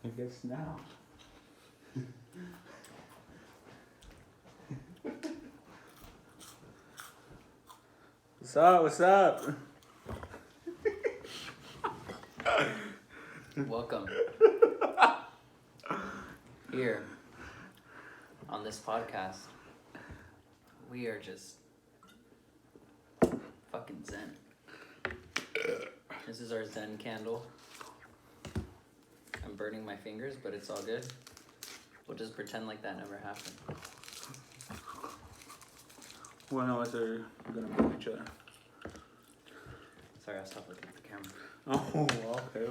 I guess now. What's up? What's up? Welcome. Here on this podcast, we are just fucking zen. This is our zen candle. I'm burning my fingers, but it's all good. We'll just pretend like that never happened. When I was they're gonna move each other. Sorry, I'll stop looking at the camera. Oh, okay.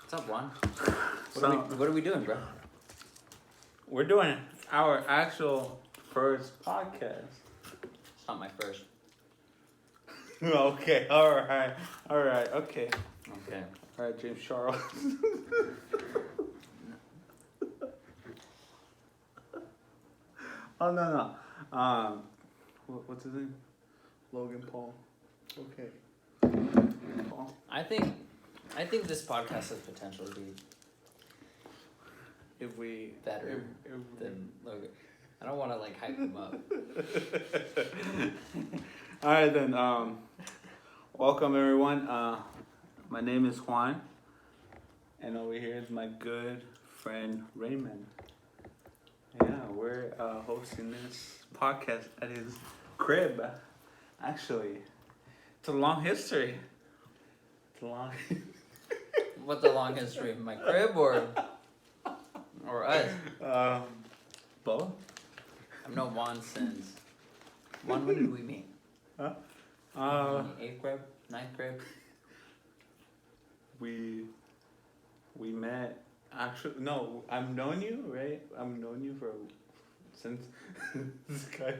What's up, Juan? So, What are we doing, bro? we're doing our actual first podcast. It's not my first. Okay, alright, okay. Okay. Alright, James Charles. Oh, no. What's his name? Logan Paul. Okay. Paul. I think this podcast has potential to be If we... better than Logan. I don't want to like hype him up. Alright then, welcome everyone. My name is Juan. And over here is my good friend Raymond. Yeah, we're hosting this podcast at his crib. Actually, it's a long history. It's a long. What's the long history? My crib or us? Both. I've known Juan since. Juan, when did we meet? Huh? 8th grade? 9th grade? We met. Actually, no. I've known you, right? I've known you since this guy.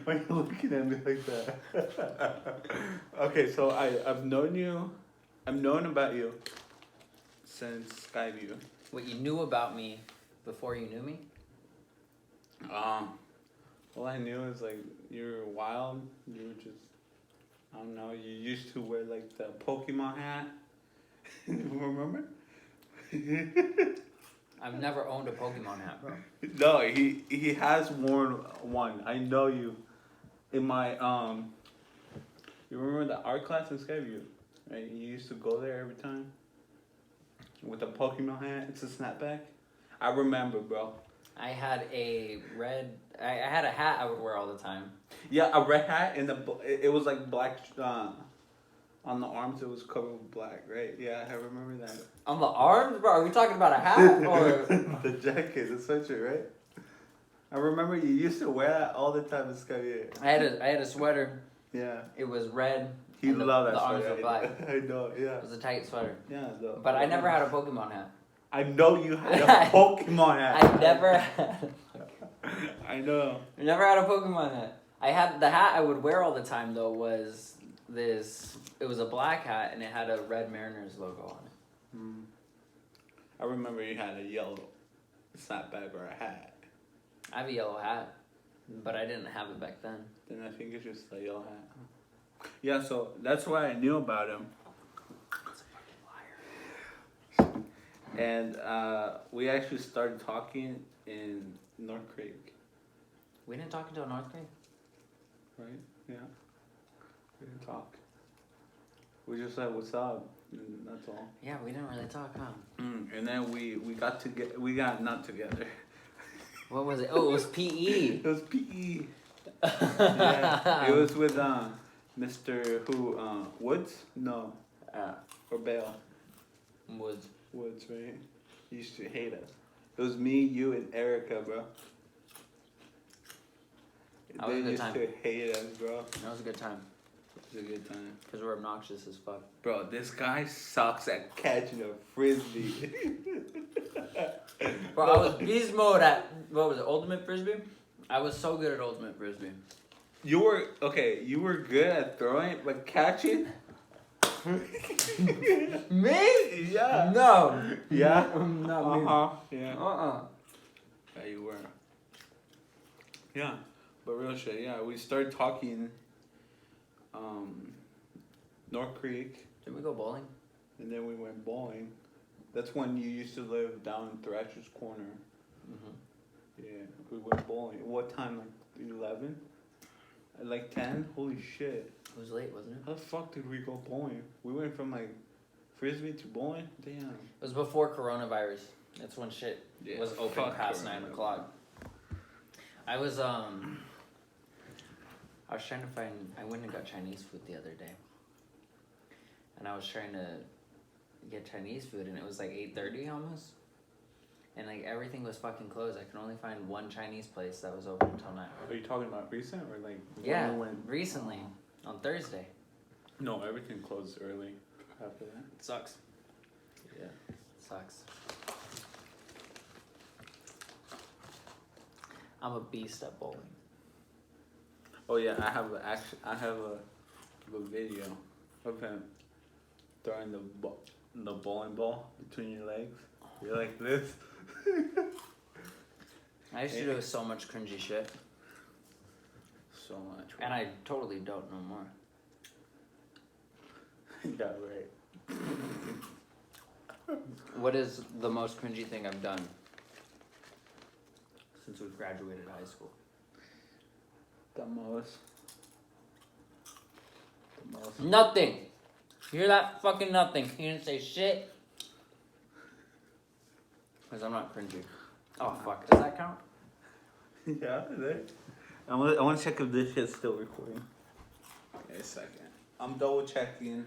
Why are you looking at me like that? Okay, so I've known you. I've known about you since Skyview. What you knew about me before you knew me? All I knew is like you were wild. You were just, I don't know. You used to wear like the Pokemon hat. Remember? I've never owned a Pokemon hat, bro. No, he has worn one. I know you. In my you remember the art class in Skyview, right? You used to go there every time with a Pokemon hat. It's a snapback. I remember, bro. I had a red. I had a hat I would wear all the time. Yeah, a red hat and it was like black. On the arms, it was covered with black, right? Yeah, I remember that. On the arms, bro? Are we talking about a hat or the jacket, the sweatshirt, right? I remember you used to wear that all the time in Skyview. I had a sweater. Yeah. It was red. He loved that the arms sweater. were black. I know, yeah. It was a tight sweater. Yeah, no. But I never had a Pokemon hat. I know you had a Pokemon hat. I never had. I know. I never had a Pokemon hat. I had the hat I would wear all the time though was this. It was a black hat and it had a red Mariners logo on it. Mm. I remember you had a yellow snapback or a hat. I have a yellow hat, but I didn't have it back then. Then I think it's just a yellow hat. Yeah, so that's why I knew about him. That's a fucking liar. And we actually started talking in North Creek. We didn't talk until North Grade. Right? Yeah. We didn't talk. We just said what's up, and that's all. Yeah, we didn't really talk, huh? And then we got not together. What was it? Oh, it was PE. It was PE. Yeah, it was with Mr. Who Woods? No. Or Bale. Woods, right? He used to hate us. It was me, you, and Erica, bro. That was a good time. They used to hate us, bro. That was a good time. It was a good time. Because we're obnoxious as fuck. Bro, this guy sucks at catching a frisbee. Bro, I was beast mode at, what was it, Ultimate Frisbee? I was so good at Ultimate Frisbee. You were good at throwing, but catching? Me? Yeah. No. Yeah? Not me. Yeah. Yeah, you were. Yeah. But real shit, yeah. We started talking North Creek. Did we go bowling? And then we went bowling. That's when you used to live down in Thrasher's Corner. Mhm. Yeah, we went bowling. What time? Like 11? At like 10? Holy shit. It was late, wasn't it? How the fuck did we go bowling? We went from like frisbee to bowling? Damn. It was before coronavirus. That's when shit was open fuck past Corona. 9 o'clock. I was trying to find. I went and got Chinese food the other day, and I was trying to get Chinese food, and it was like 8:30 almost, and like everything was fucking closed. I could only find one Chinese place that was open until 9. Are you talking about recent or like? Yeah, when? recently on Thursday. No, everything closed early after that. It sucks. Yeah. Sucks. I'm a beast at bowling. Oh yeah, I have a video of him throwing the bowling ball between your legs. You're like this. I used to do so much cringy shit, So much. and I totally don't no more. Yeah, right. What is the most cringy thing I've done since we've graduated high school? The most. Nothing. You hear that? Fucking nothing. You didn't say shit. Because I'm not cringy. Oh, fuck. Does that count? Yeah, there. I want to check if this shit's still recording. Wait a second. I'm double checking.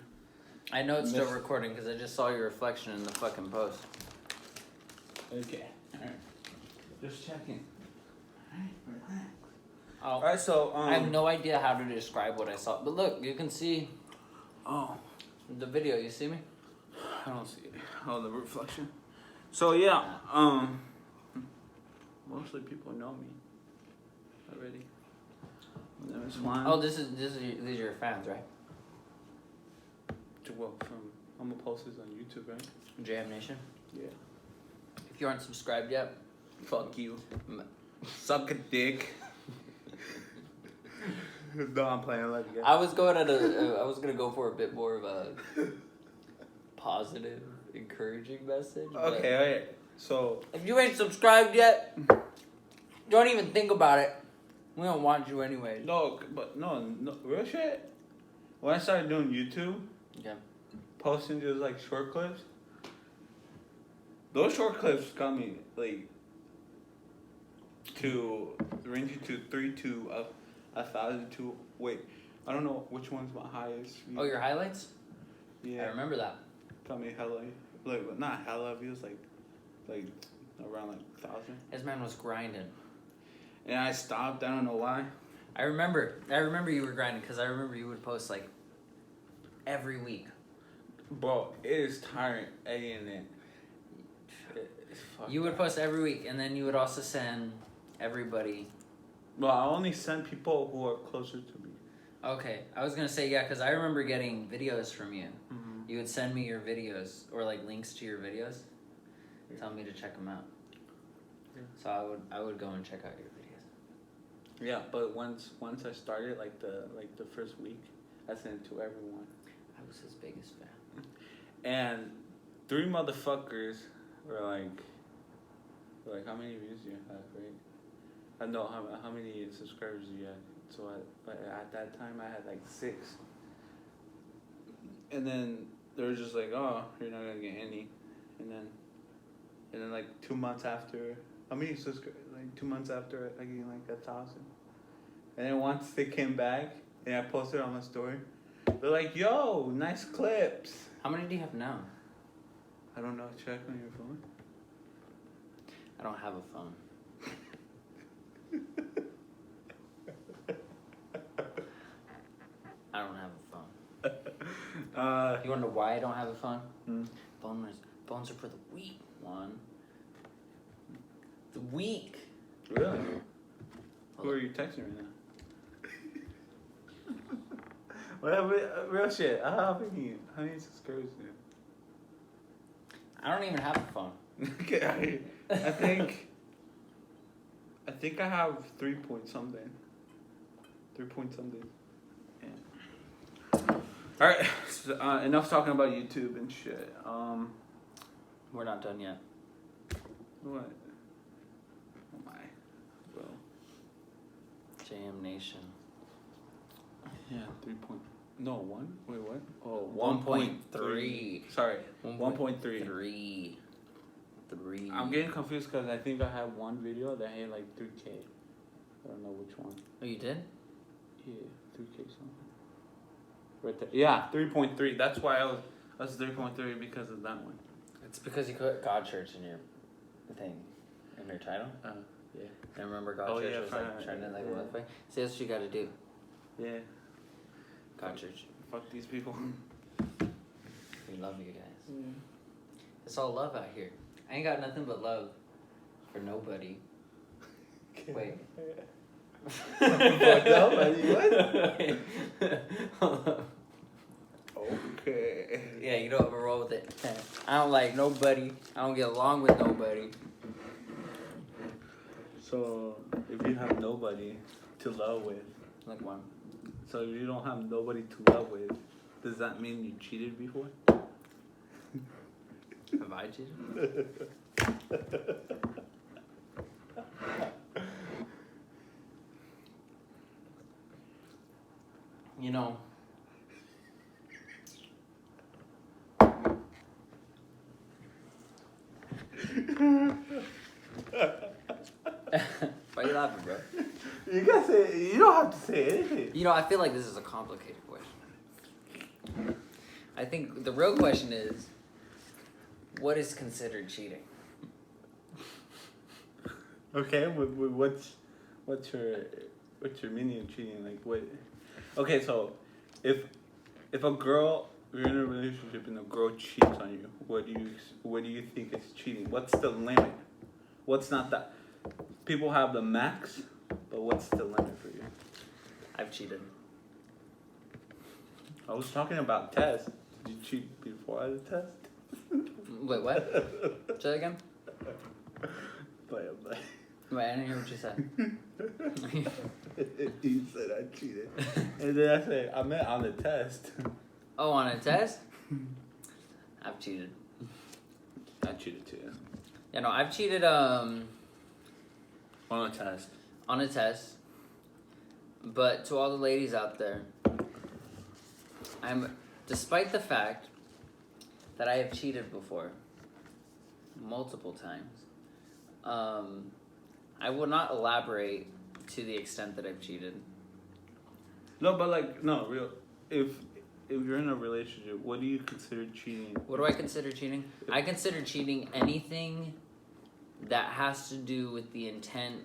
I know it's still recording because I just saw your reflection in the fucking post. Okay. Alright. Just checking. Oh, Alright, so I have no idea how to describe what I saw. But look, you can see the video. You see me? I don't see it. Oh, the reflection. So yeah, mostly people know me already. My name is Juan. Oh, these are your fans, right? Well, I'm gonna post this on YouTube, right? JM Nation. Yeah. If you aren't subscribed yet, Fuck you. Suck a dick. No, I'm playing. I love you guys. I was gonna go for a bit more of a positive, encouraging message. but Okay, alright. So if you ain't subscribed yet, don't even think about it. We don't want you anyway. no, real shit. When I started doing YouTube, Okay. posting just like short clips, those short clips got me like ranging to 3 to 1,000 to I don't know which one's my highest. Oh, your highlights? Yeah. I remember that. Got me hella not hella views, like around 1,000. This man was grinding. And I stopped. I don't know why. I remember you were grinding because I remember you would post like every week. Bro, it is tiring editing it. You would post every week, and then you would also send everybody. Well, I only send people who are closer to me. Okay, I was gonna say yeah, because I remember getting videos from you. Mm-hmm. You would send me your videos or like links to your videos, tell me to check them out. Yeah. So I would go and check out your videos. Yeah, but once I started like the first week, I sent it to everyone. I was his biggest fan. And 3 motherfuckers were like, how many views do you have, right? I know how many subscribers you had. So but at that time I had like 6. And then they were just like, oh, you're not gonna get any. And then like 2 months after, how many subscribers? Like 2 months after, I gained like 1,000. And then once they came back and I posted on my story, they're like, yo, nice clips. How many do you have now? I don't know. Check on your phone. I don't have a phone. I don't have a phone. You wanna know why I don't have a phone? Phones are for the weak, Juan. The weak. Really? Who are you texting right now? Whatever, real shit. How many subscribers do you I don't even have a phone. have? Okay, I think I have 3 point something. 3 point something. Yeah. All right. So, enough talking about YouTube and shit. We're not done yet. What? Oh my. Bro. JM Nation. Yeah, 3 point. No, 1? Wait, what? Oh, 1.3. Sorry, 1.3. 1.3. 3. I'm getting confused because I think I had one video that had like 3K. I don't know which one. Oh, you did? Yeah, 3K something. Right there. Yeah, 3.3. That's why I was 3.3 because of that one. It's because you put God Church in your thing, in your title. Yeah. And remember God Church was like trying to like modify. See, that's what you got to do. Yeah. God Church. Fuck these people. We love you guys. It's all love out here. I ain't got nothing but love for nobody. Wait. Fucked up? What? Okay. Yeah, you know I'm gonna roll with it. I don't like nobody. I don't get along with nobody. So, if you have nobody to love with, Like one. so if you don't have nobody to love with, does that mean you cheated before? Have I cheated? You know. Why are you laughing, bro? You gotta say. You don't have to say anything. You know, I feel like this is a complicated question. I think the real question is, what is considered cheating? Okay, what's your meaning of cheating? Like what? Okay, so if a girl, you're in a relationship and a girl cheats on you, what do you think is cheating? What's the limit? What's not that? People have the max, but what's the limit for you? I've cheated. I was talking about tests. Did you cheat before the test? Wait, what? Say that again? But Wait, I didn't hear what you said. you said I cheated, and then I said I meant on the test. Oh, on a test? I've cheated. I cheated too. Yeah, no, I've cheated On a test. on a test. But to all the ladies out there, despite the fact that I have cheated before, multiple times, I will not elaborate to the extent that I've cheated. No, but like no, real. If you're in a relationship, what do you consider cheating? What do I consider cheating? I consider cheating anything that has to do with the intent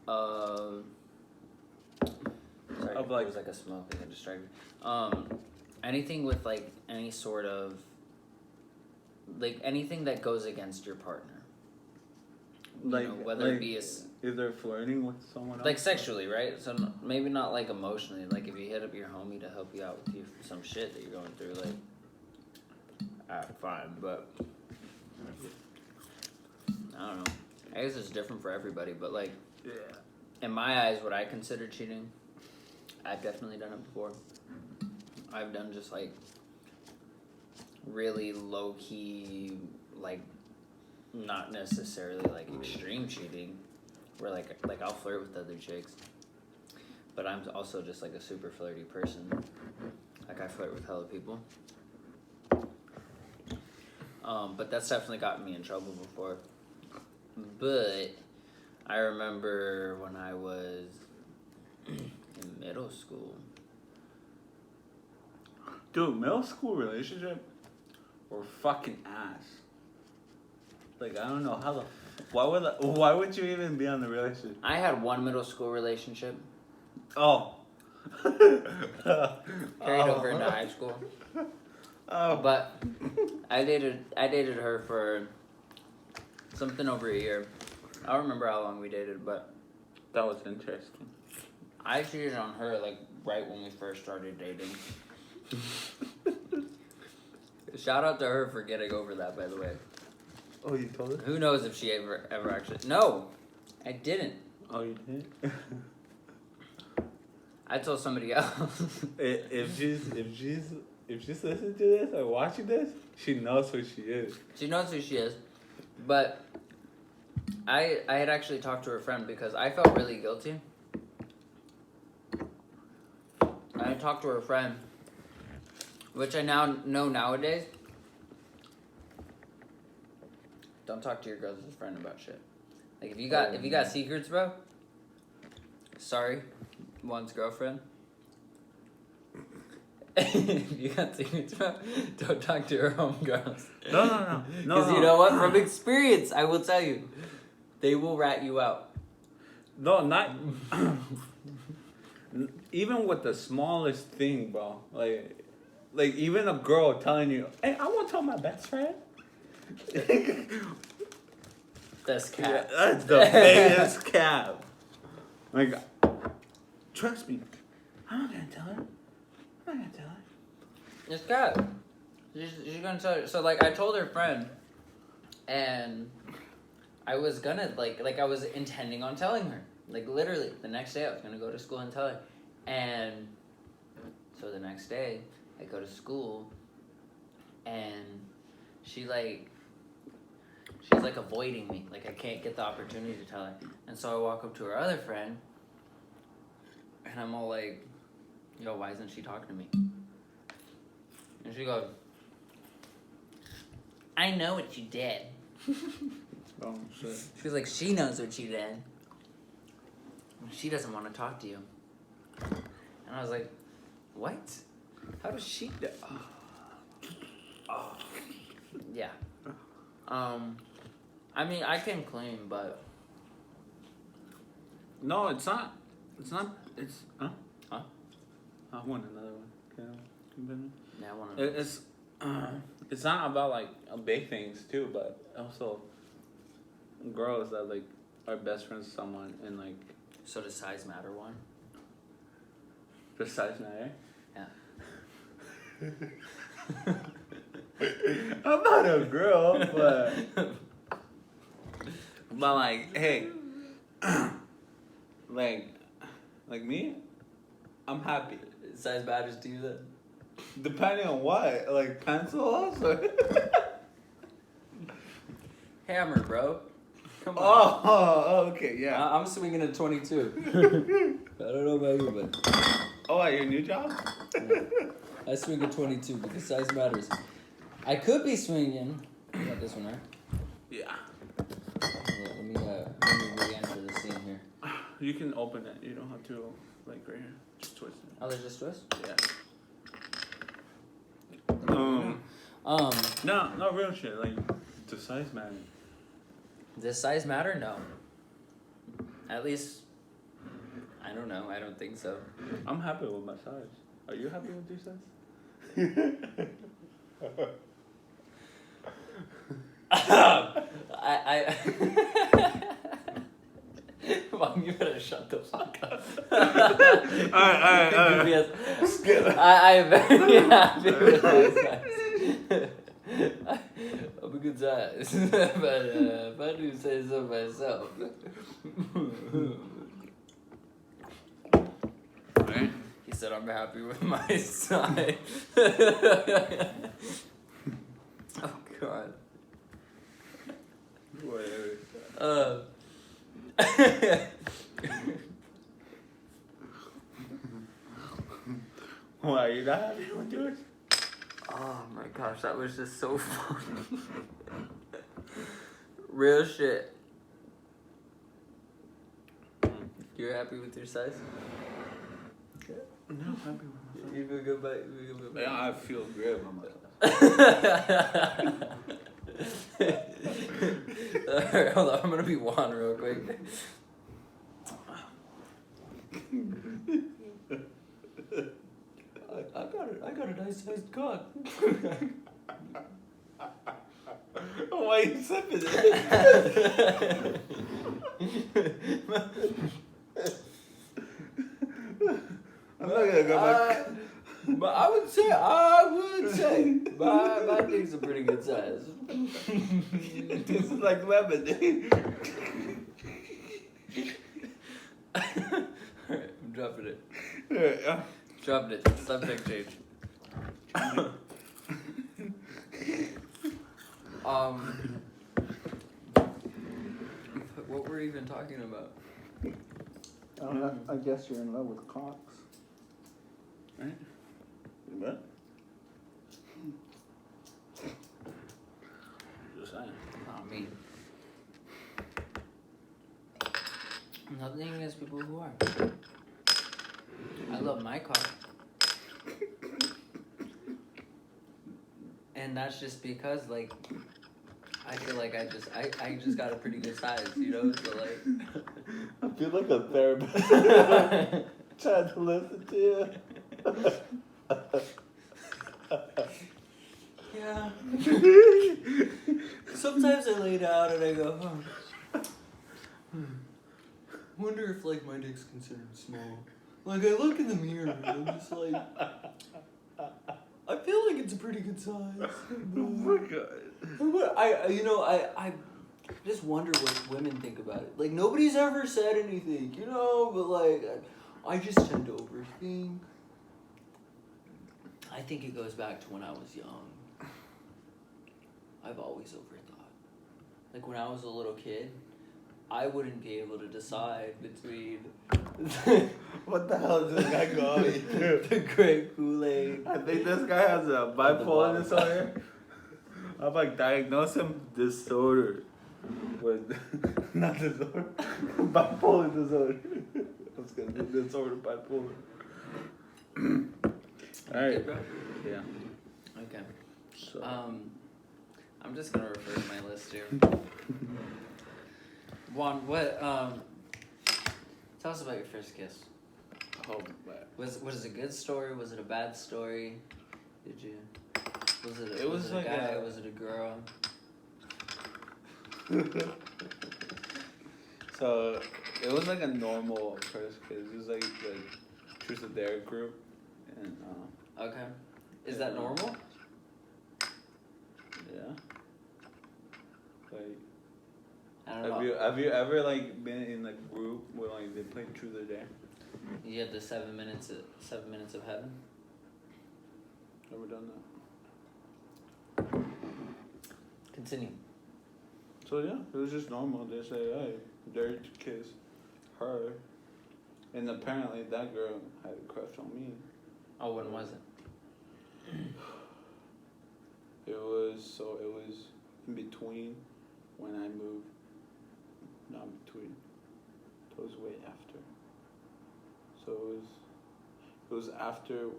of... Sorry, Of, there like- was like a smoke that got distracted. Anything with like any sort of... Like anything that goes against your partner. Like You know, whether like, it be is there flirting with someone else? like sexually, right? So maybe not like emotionally. Like if you hit up your homie to help you out with some shit that you're going through, like, alright, fine. But I don't know. I guess it's different for everybody. But like, Yeah. in my eyes, what I consider cheating, I've definitely done it before. I've done just like really low key, like not necessarily like extreme cheating, where like I'll flirt with other chicks, but I'm also just like a super flirty person. Like I flirt with hella people. But that's definitely gotten me in trouble before. But I remember when I was in middle school. Dude, middle school relationship were fucking ass. Like I don't know how the why would you even be on the relationship? I had one middle school relationship Oh. carried over into high school. Oh. But I dated her for something over a year. I don't remember how long we dated, but That was interesting. I cheated on her like right when we first started dating. Shout out to her for getting over that, by the way. Oh, you told her? Who knows if she ever actually... No, I didn't. Oh, you did? I told somebody else. if if she's listening to this or watching this, she knows who she is. She knows who she is, but I had actually talked to her friend because I felt really guilty. I had talked to her friend, which I now know nowadays. Don't talk to your girl's friend about shit. Like if you got secrets, bro. Sorry, one's girlfriend. If you got secrets, bro, don't talk to her homegirls. No. Because you know what? From experience, I will tell you, they will rat you out. No, not even with the smallest thing, bro. Like even a girl telling you, "Hey, I want to tell my best friend." That's cap. That's the biggest cap. Like, trust me, I'm not gonna tell her. It's cap. She's gonna tell her. So like, I told her friend, and I was gonna like I was intending on telling her. Like literally, the next day I was gonna go to school and tell her, and so the next day I go to school, and she's like avoiding me. Like I can't get the opportunity to tell her. And so I walk up to her other friend, and I'm all like, yo, why isn't she talking to me? And she goes, I know what you did. Oh shit. She was like, she knows what you did. She doesn't want to talk to you. And I was like, what? How does she do? Oh. Yeah. I mean, I can clean, but... No, it's not. It's, huh? Huh? I want another one. Can I continue? Yeah, I want to... It's not about, like, big things, too, but also girls that, like, are best friends with someone and, like... So does size matter, one? Does size matter? Yeah. I'm not a girl, but... But, like, hey... like me, I'm happy. Size matters to you then? Depending on what? Like pencils? Or Hammer, bro. Come on. Oh, okay, yeah. I'm swinging a 22. I don't know about you, but... Oh, at your new job? Yeah. I swing a 22 because size matters. I could be swinging... You got this one, right? Yeah. Let me re-enter the scene here. You can open it. You don't have to, like, right here. Just twist it. Oh, there's just twist? Yeah. No, real shit. Like, does size matter? Does size matter? No. At least, I don't know. I don't think so. I'm happy with my size. Are you happy with your size? I Mom, you better shut the fuck up. Alright. I'm very happy with my size. I'm a good size. But if I do say so myself. Right. He said I'm happy with my size. Oh god. Whatever. Why, are you not happy with yours? Oh my gosh, that was just so funny. Real shit. You're happy with your size? No, I'm happy with myself. You feel good about it? Yeah, I feel great about myself. Alright, hold on, I'm gonna be Juan real quick. I got a nice sized cock. Why are you sipping it? I'm not gonna go back. But I would say, my dick's a pretty good size. This is like lemon. Alright, I'm dropping it. Yeah. Dropping it. Subject change. What were we even talking about? I guess you're in love with cocks. Right? What? Just saying. I mean, nothing against people who are. I love my cock. And that's just because, like, I feel like I just got a pretty good size, you know? So, like... I feel like a therapist trying to listen to you. Yeah. Sometimes I lay down and I go, wonder if, like, my dick's considered small. Like, I look in the mirror and I'm just like... I feel like it's a pretty good size. Oh my god. I just wonder what women think about it. Like, nobody's ever said anything, you know? But, like, I just tend to overthink. I think it goes back to when I was young. I've always overthought. Like, when I was a little kid, I wouldn't be able to decide between... What the hell is this guy going through? the Great Kool-Aid. I think this guy has a bipolar disorder. I'm like diagnose him disorder. With not disorder. Bipolar disorder. I was gonna do disorder bipolar. Alright. Yeah. Okay. So I'm just gonna refer to my list here. Juan, what, tell us about your first kiss. oh, but Was it a good story? Was it a bad story? Did you? Was it? It was a like guy? a- Was it a girl? so it was like a normal first kiss. It was like the Truth or Dare group, and Okay. Is that normal? yeah. Like, I don't know. have you ever like been in a group where like they play Truth or Dare? You had the 7 minutes of heaven. Ever done that? Continue. So yeah, it was just normal. They say, hey, dare to kiss her, and apparently that girl had a crush on me. Oh, when was it? It was in between when I moved. Not between. It was way after. So it was after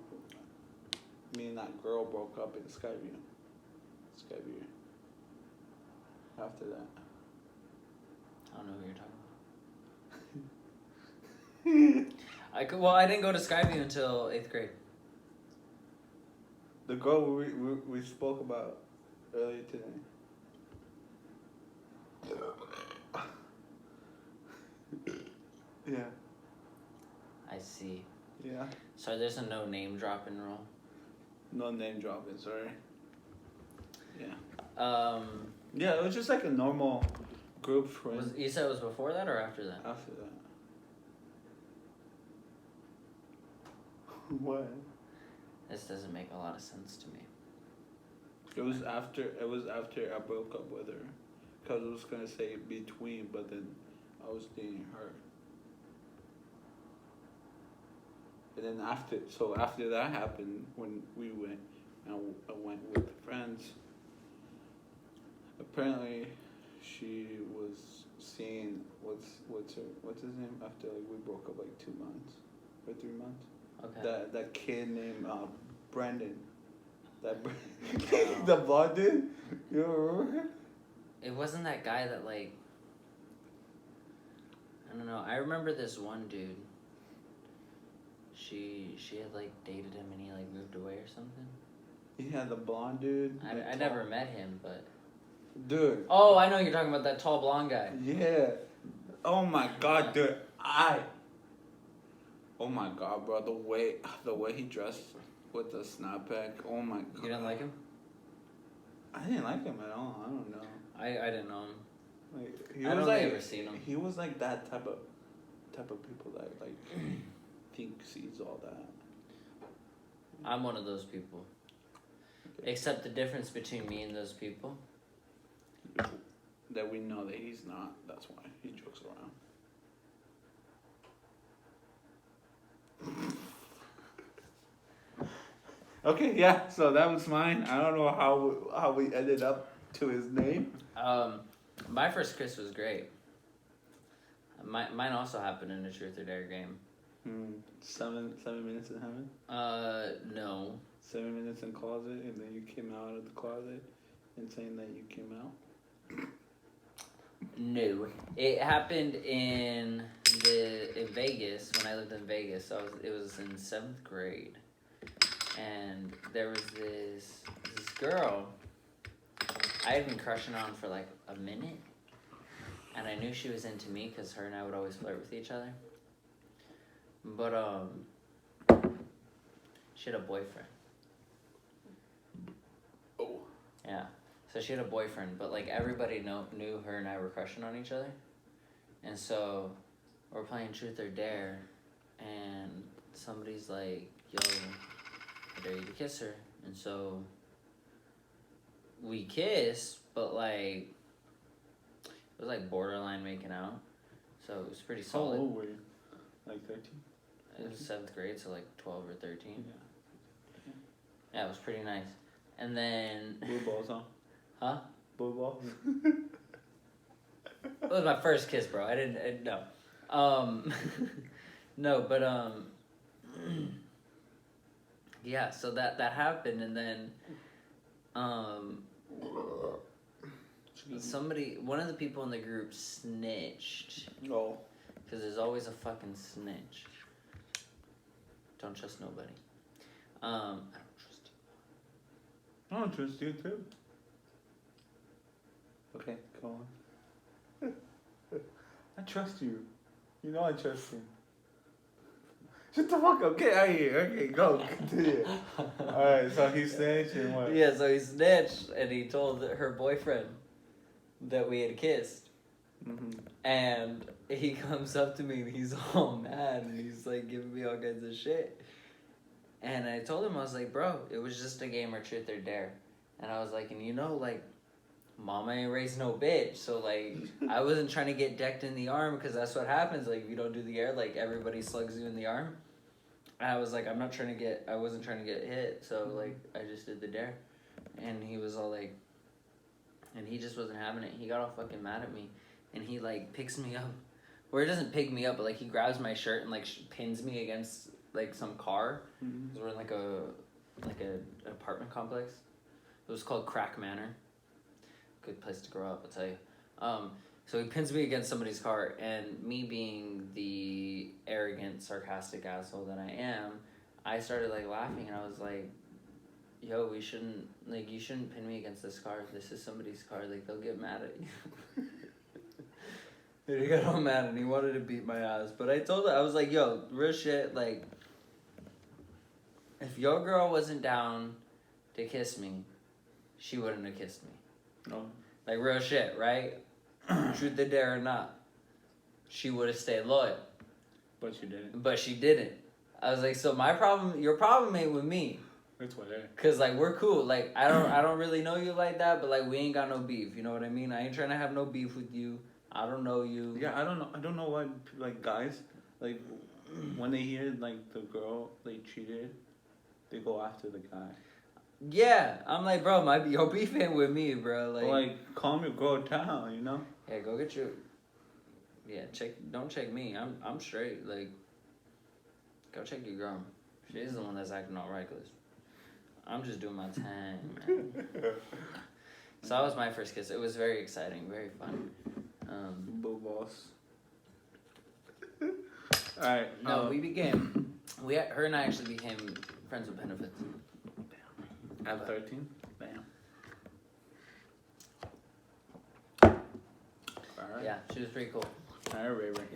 me and that girl broke up in Skyview. After that. I don't know who you're talking about. I didn't go to Skyview until 8th grade. The girl we spoke about earlier today. Yeah. I see. Yeah. So there's a no name dropping rule. No name dropping, sorry. Yeah. Yeah, it was just like a normal group friend. You said it was before that or after that? After that. What? This doesn't make a lot of sense to me. It was after I broke up with her, cause I was gonna say between, but then I was dating her. And then after that happened, when we went, I went with friends. Apparently, she was seeing what's his name after like we broke up like 2 months or 3 months. Okay. That kid named Brandon. The blonde dude. You remember? It wasn't that guy that like. I don't know. I remember this one dude. She had like dated him and he like moved away or something. He had the blonde dude. I never met him, but. Dude. Oh, I know you're talking about that tall blonde guy. Yeah. Oh my god, dude. Oh my god, bro. The way he dressed with the snapback. Oh my god. You didn't like him? I didn't like him at all. I don't know. I didn't know him. Like I don't think I've ever seen him. He was like that type of people that like sees all that. I'm one of those people. Except the difference between me and those people. That we know that he's not. That's why he jokes around. Okay, yeah. So that was mine. I don't know how we ended up to his name. My first kiss was great. Mine also happened in a truth or dare game. 7 minutes in heaven. No. 7 minutes in closet, and then you came out of the closet and saying that you came out. No. It happened in Vegas when I lived in Vegas. So it was in 7th grade, and there was this girl I had been crushing on for like a minute, and I knew she was into me because her and I would always flirt with each other. But she had a boyfriend. Oh. Yeah. So she had a boyfriend, but like everybody knew her and I were crushing on each other. And so we're playing truth or dare, and somebody's like, yo, I dare you to kiss her. And so we kiss, but like it was like borderline making out. So it was pretty solid. How old were you? Like 13? It was 7th grade, so like 12 or 13. Yeah. Yeah, it was pretty nice. And then Blue balls, huh? Huh? Blue balls? It was my first kiss, bro. I didn't no. No, but yeah, so that happened, and then one of the people in the group snitched. Oh. Because there's always a fucking snitch. Don't trust nobody. I don't trust you. I don't trust you too. Okay, go on. I trust you. You know I trust you. Shut the fuck up. Get out of here. Okay, go. Continue. Alright, so he snitched and what? Yeah, so he snitched, and he told her boyfriend that we had kissed. Mm-hmm. And he comes up to me and he's all mad and he's like giving me all kinds of shit. And I told him, I was like, bro, it was just a game of truth or dare. And I was like, and you know, like, mama ain't raised no bitch. So, like, I wasn't trying to get decked in the arm because that's what happens. Like, if you don't do the air, like, everybody slugs you in the arm. And I was like, I wasn't trying to get hit. So, like, I just did the dare. And he was all like, and he just wasn't having it. He got all fucking mad at me. And he, like, picks me up. Or he doesn't pick me up, but, like, he grabs my shirt and, like, pins me against, like, some car. Because we're in, like, an apartment complex. It was called Crack Manor. Good place to grow up, I'll tell you. So he pins me against somebody's car. And me being the arrogant, sarcastic asshole that I am, I started, like, laughing. And I was like, yo, you shouldn't pin me against this car. This is somebody's car. Like, they'll get mad at you. And he got all mad and he wanted to beat my ass. But I told her, I was like, yo, real shit, like, if your girl wasn't down to kiss me, she wouldn't have kissed me. No. Like, real shit, right? Truth or dare or not. She would have stayed loyal. But you didn't. But she didn't. I was like, so your problem ain't with me. That's whatever. Cause like we're cool. Like I don't really know you like that, but like we ain't got no beef. You know what I mean? I ain't trying to have no beef with you. I don't know you. Yeah, I don't know why like guys like when they hear like the girl they cheated, they go after the guy. Yeah, I'm like, bro, your beef ain't with me, bro. Like calm your girl down, you know? Yeah, go get your. Yeah, don't check me. I'm straight. Like, go check your girl. She's the one that's acting all reckless. I'm just doing my time, man. So that was my first kiss. It was very exciting, very fun. Boo boss. Alright. No, her and I actually became friends with benefits. At 13? Bam. Alright. Yeah, she was pretty cool. Alright, Ray Ray.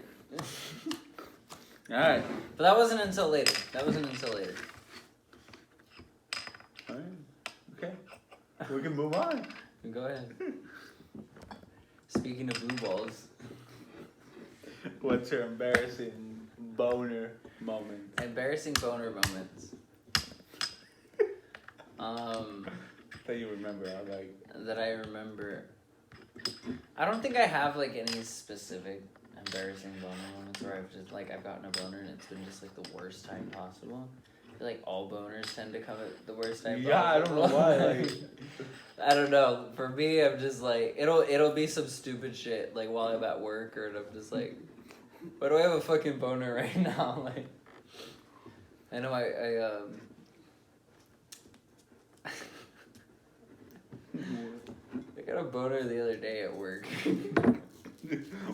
Alright. But that wasn't until later. Alright. Okay. We can move on. Go ahead. Speaking of blue balls. What's your embarrassing boner moment? Embarrassing boner moments. that you remember? Like that I remember. I don't think I have like any specific embarrassing boner moments where I've gotten a boner and it's been just like the worst time possible. I feel like all boners tend to come at the worst time possible. I don't know why. Like I don't know. For me, I'm just like it'll be some stupid shit like while I'm at work, or I'm just like, why do I have a fucking boner right now? Like, I know I got a boner the other day at work.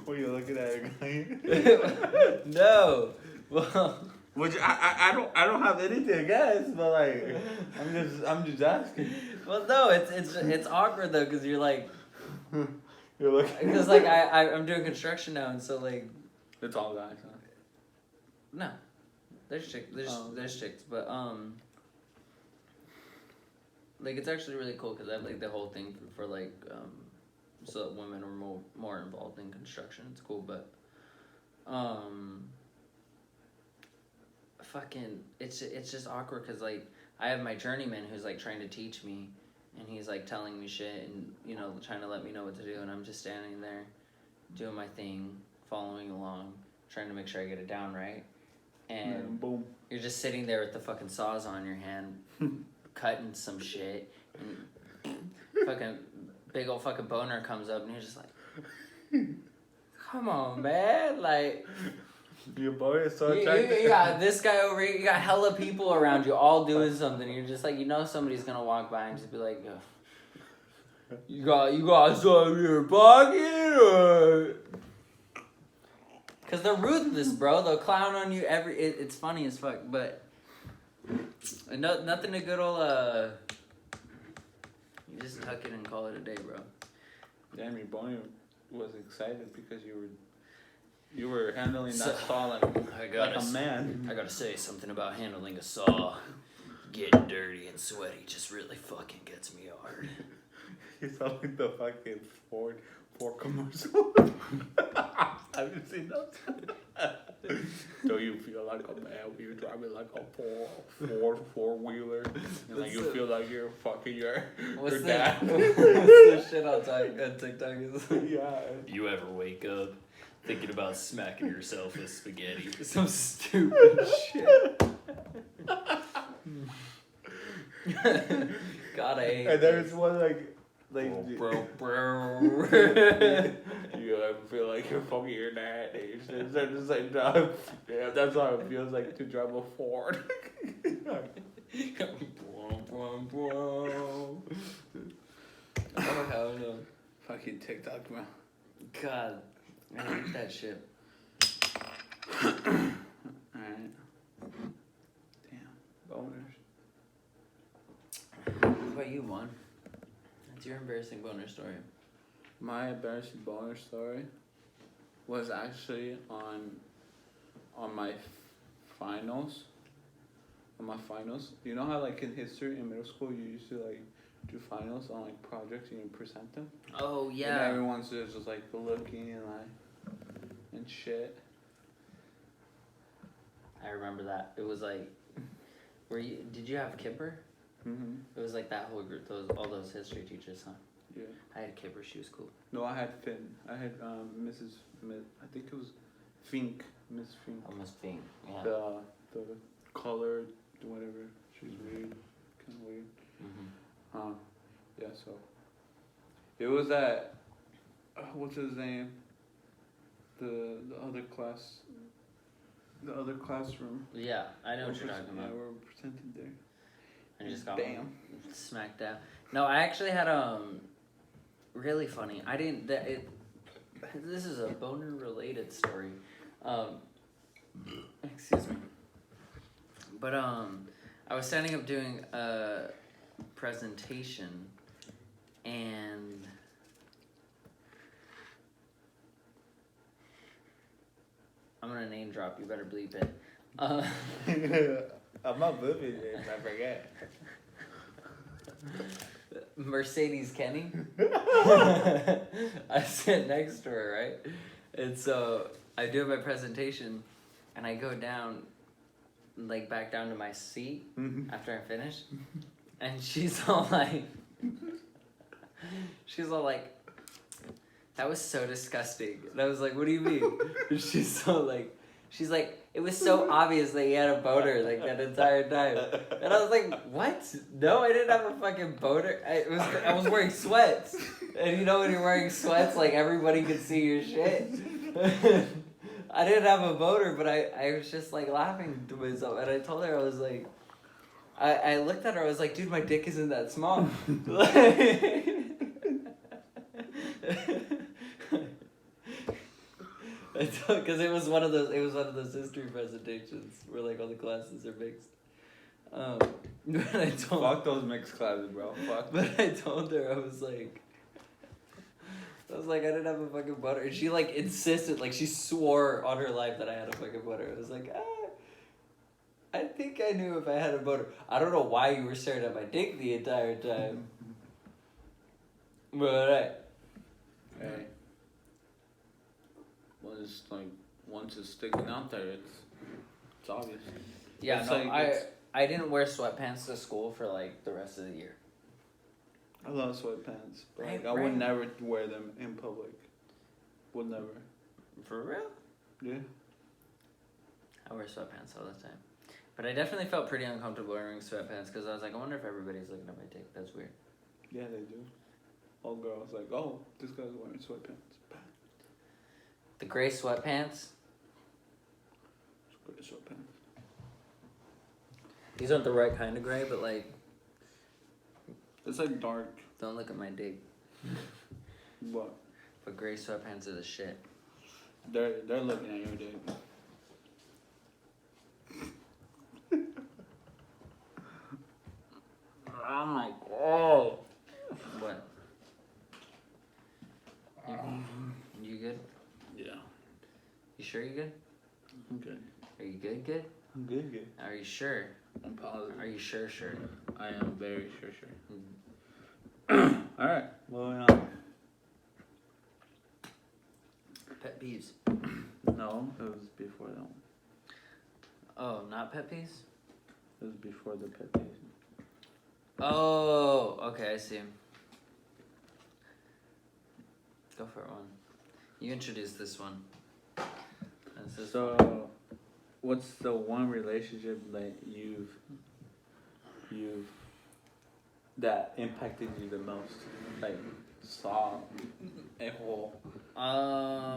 Were you looking at a guy? No. Well, Which I don't have anything against, but like I'm just asking. well, no, it's awkward though, because you're like, You're looking. because like I'm doing construction now, and so like, It's all guys, huh? no, there's chicks, but like it's actually really cool because I have like the whole thing for like so that women are more involved in construction. It's cool, but fucking it's just awkward because like I have my journeyman who's like trying to teach me, and he's like telling me shit and you know trying to let me know what to do, and I'm just standing there doing my thing, following along, trying to make sure I get it down right, and boom, you're just sitting there with the fucking saws on your hand cutting some shit, and fucking big old fucking boner comes up, and you're just like, come on, man, like, your boy is so you attractive. got this guy over here, you got hella people around you all doing something, you're just like, you know somebody's gonna walk by and just be like, you got some in your pocket, or... Cause they're ruthless, bro. They'll clown on you it's funny as fuck, but nothing a good old you just tuck it and call it a day, bro. Damn, your boy was excited because you were handling that saw like a man. I gotta say something about handling a saw. Getting dirty and sweaty just really fucking gets me hard. You sound like the fucking Ford commercial. Have you seen those? Do you feel like a man when you're driving like a four-wheeler? And like you feel like you're fucking your dad? What's the shit on TikTok is like, Yeah. you ever wake up thinking about smacking yourself with spaghetti? Some stupid shit. God, I hate And there's one like bro. you ever feel like you're fucking your dad at the same time? Yeah, that's how it feels like to drive a Ford. Oh, Fucking TikTok, man. God, I hate that shit. Alright. Damn. Boners. What about you, Juan? What's your embarrassing boner story? My embarrassing boner story was actually on my finals. On my finals. You know how like in history in middle school you used to like do finals on like projects and you present them? Oh And yeah. everyone's just like looking and like and shit. I remember that. It was like, did you have Kipper? Mhm. It was like that whole group, all those history teachers, huh? Yeah. I had Kipper, she was cool. No, I had Finn. I had I think it was Fink. Miss Fink. Almost Fink, yeah. The colored whatever. She's weird. Kinda weird. Mm-hmm. Yeah, so it was at what's his name? The other classroom. Yeah, I know what you're talking Yeah, about. we're presented there. I just got Bam. smacked down. No, I actually had really funny. I didn't. This is a boner related story. Excuse me. But I was standing up doing a presentation, and I'm gonna name drop. You better bleep it. I'm not moving it if I forget. Mercedes Kenny. I sit next to her, right? And so I do my presentation, and I go down, like back down to my seat after I finish, and she's all like, She's all like, that was so disgusting. And I was like, what do you mean? And she's like, it was so obvious that he had a boner like that entire time. And I was like, what? No, I didn't have a fucking boner. I was wearing sweats. And you know when you're wearing sweats, like everybody could see your shit. I didn't have a boner, but I was just like laughing to myself. And I told her, I was like, I looked at her, I was like, dude, my dick isn't that small. Because it was one of those history presentations where like all the classes are mixed. But I told Fuck those mixed classes, bro. Fuck. But I told her, I was like, I didn't have a fucking boner. And she like insisted, like she swore on her life that I had a fucking boner. I was like, I think I knew if I had a boner. I don't know why you were staring at my dick the entire time. But Hey. Well, it's like once it's sticking out there, it's obvious. yeah, It's no, like I didn't wear sweatpants to school for like the rest of the year. I love sweatpants, but like, Right, I would right. never wear them in public. Would never. For real? Yeah. I wear sweatpants all the time. But I definitely felt pretty uncomfortable wearing sweatpants because I was like, I wonder if everybody's looking at my dick. That's weird. Yeah, they do. All girls like, oh, this guy's wearing sweatpants. The gray sweatpants. It's gray sweatpants. These aren't the right kind of gray, but like, It's like dark. don't look at my dick. What? But gray sweatpants are the shit. They're looking at your dick. Oh my god. What? You good? Yeah. You sure you good? I'm good. Are you good? Good? I'm good. Are you sure? I'm positive. Are you sure? Sure. I am very sure. Mm. Alright, moving on. Pet peeves. No, it was before that one. Oh, not pet peeves? It was before the pet peeve. Oh, okay, I see. Go for it, one. You introduced this one. That's this one. So, what's the one relationship that you've that impacted you the most? Like, saw a whole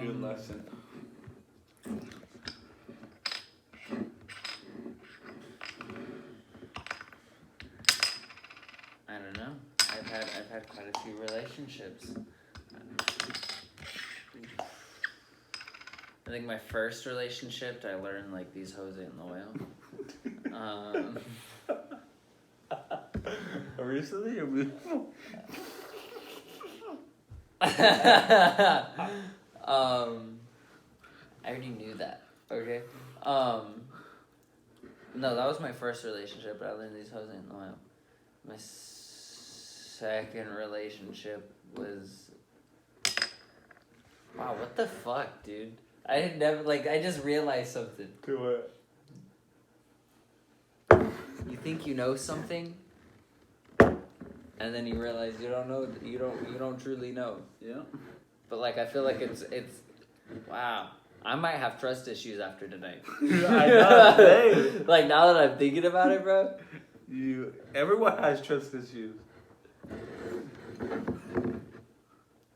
new lesson. I don't know. I've had quite a few relationships. I think my first relationship, I learned like these hoes ain't loyal. Recently or before? I already knew that. Okay. No, that was my first relationship, but I learned these hoes ain't loyal. My second relationship was. Wow, what the fuck, dude? I had never I just realized something. Do it. You think you know something, and then you realize you don't know. You don't truly know. Yeah. But I feel like it's wow. I might have trust issues after tonight. I know. Hey. Now that I'm thinking about it, bro. Everyone has trust issues.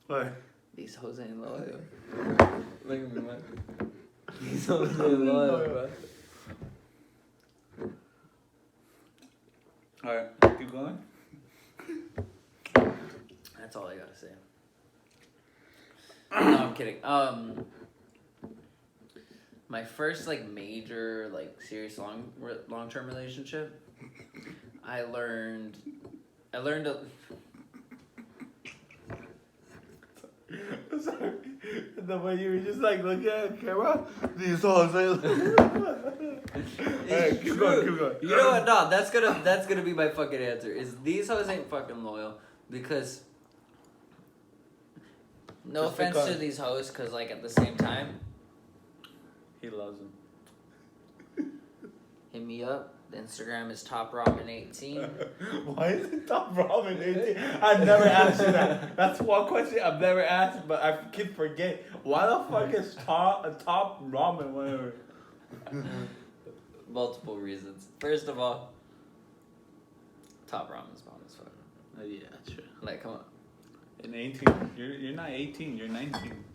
What? These hoes ain't loyal. Look at me, man. These hoes ain't loyal, bro. Alright, keep going. That's all I gotta say. No, I'm kidding. My first major serious long-term relationship, I learned a, Sorry. The way you were just looking at the camera, these hoes ain't. Alright, keep going. You know what? No, that's gonna be my fucking answer. Is these hoes ain't fucking loyal because. No Just offense because. to these hoes, because at the same time, He loves them. hit me up. The Instagram is topramen18. Why is it top ramen 18? I've never asked you that. That's one question I've never asked, but I keep forgetting. Why the fuck is top ramen whatever? Multiple reasons. First of all, top ramen's bomb as fuck. Yeah, true. Like, come on. In 18, you're not 18, you're 19.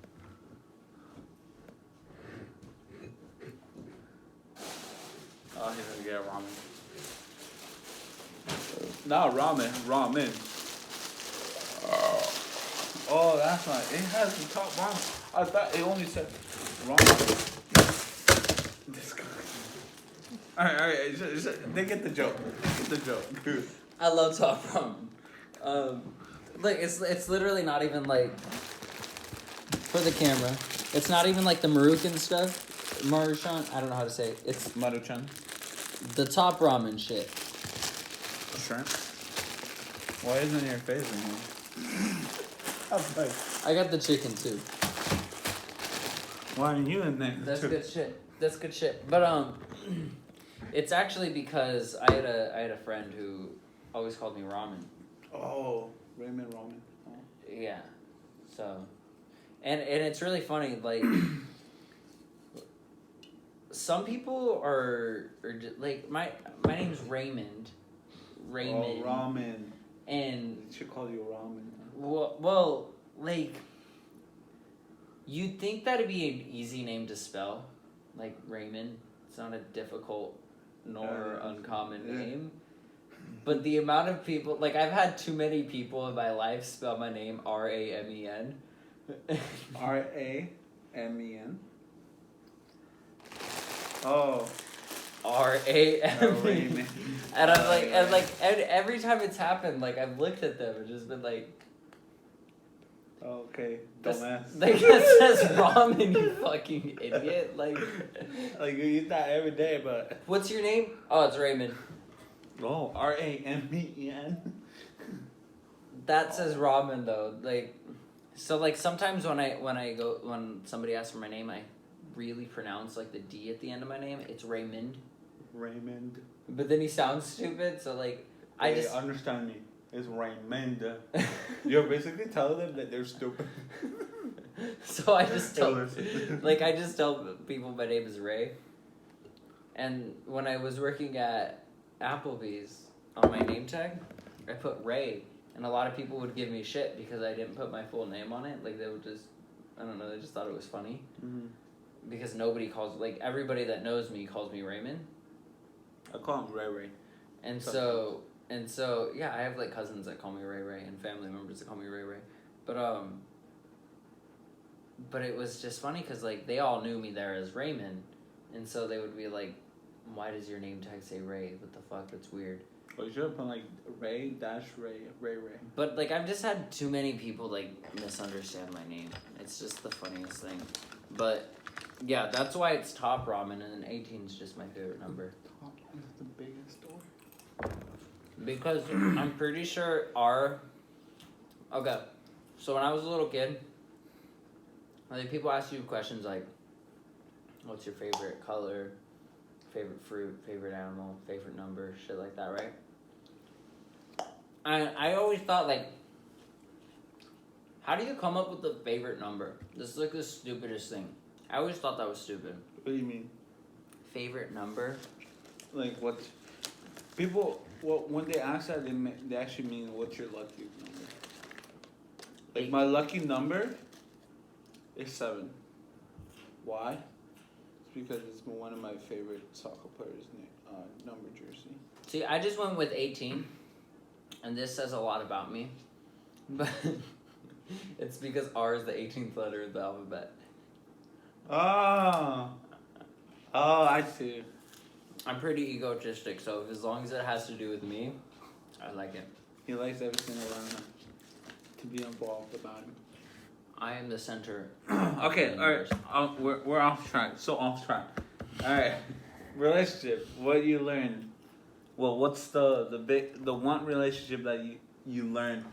Oh, he's gonna get ramen. Not ramen. Oh, that's not. It has the top ramen. I thought it only said ramen. This guy. Alright. They get the joke. Dude. I love top ramen. Like, it's literally not even like, for the camera, it's not even like the Maruchan stuff. Maruchan, I don't know how to say it. It's Maruchan. the top ramen shit. Shrimp. Why isn't your face in here? I got the chicken too. Why aren't you in there? That's good shit. That's good shit. But it's actually because I had a friend who always called me ramen. Oh, Raymond Ramen. Oh. Yeah. So, and it's really funny. Like, some people are like my name's Raymond. Oh, ramen. And They should call you ramen. well, like, you'd think that'd be an easy name to spell, like Raymond. It's not a difficult nor uncommon name. But the amount of people, like, I've had too many people in my life spell my name Ramen. Ramen. Oh. Ramen. And I'm like, and every time it's happened, like, I've looked at them and just been like, Okay. that's, Dumbass. like, that says ramen, you fucking idiot. Like you eat that every day, but. what's your name? Oh, it's Raymond. Oh, Ramen. That says ramen though. Like, so like sometimes when somebody asks for my name, I really pronounce like the D at the end of my name. It's Raymond. Raymond. But then he sounds stupid, so like I Hey, just understand me. It's Raymond. You're basically telling them that they're stupid. so I just tell Listen. like I just tell people my name is Ray. And when I was working at Applebee's, on my name tag, I put Ray, and a lot of people would give me shit because I didn't put my full name on it. Like, they would just, I don't know, they just thought it was funny. Mm-hmm. Because nobody calls, like, everybody that knows me calls me Raymond. I call him Ray. And so, yeah, I have, like, cousins that call me Ray, and family members that call me Ray. But it was just funny because, like, they all knew me there as Raymond, and so they would be like, why does your name tag say Ray? What the fuck? That's weird. Well, you should have put like Ray. But like I've just had too many people like misunderstand my name. It's just the funniest thing. But yeah, that's why it's top ramen, and then 18 is just my favorite number. Top is the biggest door. Because I'm pretty sure okay. So when I was a little kid, like people ask you questions like, what's your favorite color? Favorite fruit, favorite animal, favorite number, shit like that, right? I always thought, like, how do you come up with the favorite number? This is like the stupidest thing. I always thought that was stupid. What do you mean? Favorite number? Like what? People, when they ask that, they actually mean what's your lucky number. Like my lucky number is 7. Why? Because it's one of my favorite soccer players' number jersey. See, I just went with 18, and this says a lot about me, but it's because R is the 18th letter of the alphabet. Oh, I see. I'm pretty egotistic, so as long as it has to do with me, I like it. He likes everything around him to be involved about him. I am the center. Okay, alright. We're off track. So off track. Alright. Relationship. What you learned? Well, what's the one relationship that you learned?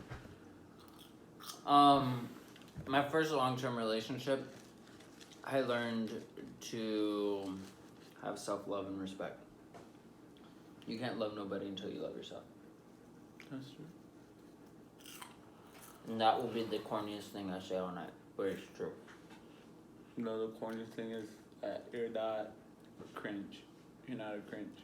My first long-term relationship, I learned to have self-love and respect. You can't love nobody until you love yourself. That's true. And that will be the corniest thing I say all night, but it's true. You know, the corny thing is that you're not cringe. You're not a cringe.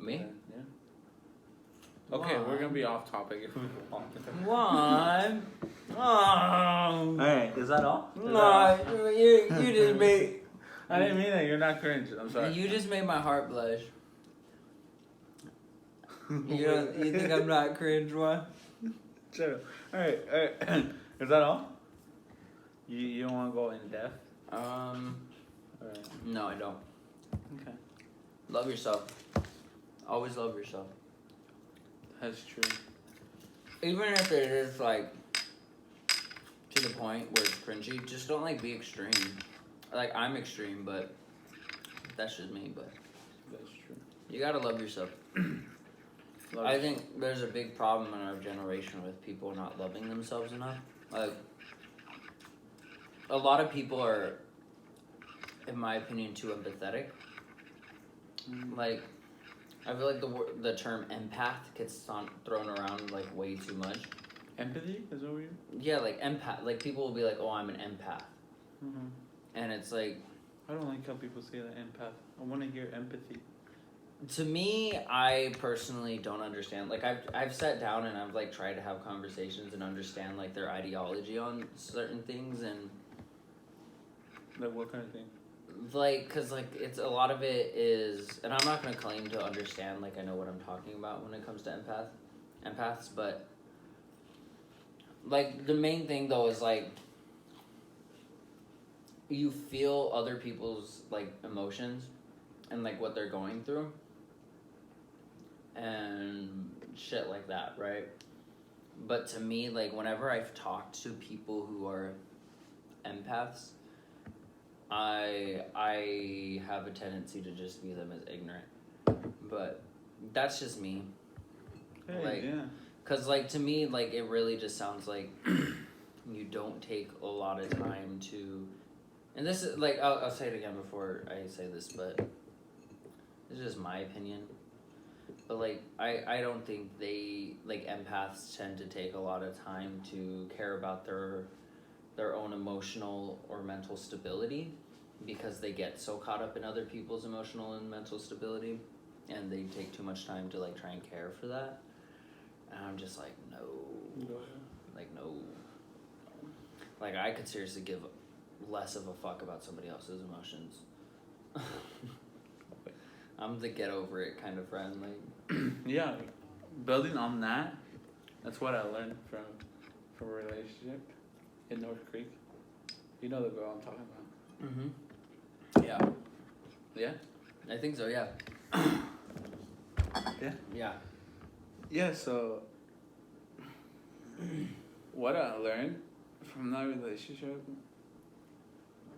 Me? Yeah. Okay, we're gonna be off topic if we go on. One. Oh. Alright, is that all? No, you just made. I didn't mean that. You're not cringe. I'm sorry. You just made my heart blush. You think I'm not cringe, one? Sure. Alright. Is that all? You don't want to go in depth? Alright. No, I don't. Okay. Love yourself. Always love yourself. That's true. Even if it is like to the point where it's cringy, just don't like be extreme. Like I'm extreme, but that's just me. But That's true. you gotta love yourself. I think there's a big problem in our generation with people not loving themselves enough. Like a lot of people are, in my opinion, too empathetic. Like I feel like the term empath gets thrown around like way too much. Empathy is over you? Yeah, like empath. Like people will be like, "Oh, I'm an empath," and it's like, I don't like how people say that empath. I want to hear empathy. to me, I personally don't understand. Like I've sat down and I've like tried to have conversations and understand like their ideology on certain things and Like what kind of thing? like, cause like it's a lot of it is, and I'm not gonna claim to understand. Like I know what I'm talking about when it comes to empaths, but like the main thing though is like you feel other people's like emotions and like what they're going through and shit like that, right? But to me, like whenever I've talked to people who are empaths, I have a tendency to just view them as ignorant. But that's just me. Hey, Like, yeah. Cause like to me, like it really just sounds like you don't take a lot of time to, and this is like I'll say it again before I say this, but this is just my opinion. But like I don't think they like empaths tend to take a lot of time to care about their own emotional or mental stability because they get so caught up in other people's emotional and mental stability, and they take too much time to like try and care for that. And I'm just like, no. Like, no. Like, I could seriously give less of a fuck about somebody else's emotions. I'm the get over it kind of friend. Like, Yeah, building on that, that's what I learned from a relationship in North Creek. You know the girl I'm talking about. Yeah. Yeah? I think so, yeah. Yeah? Yeah. Yeah, so what I learned from that relationship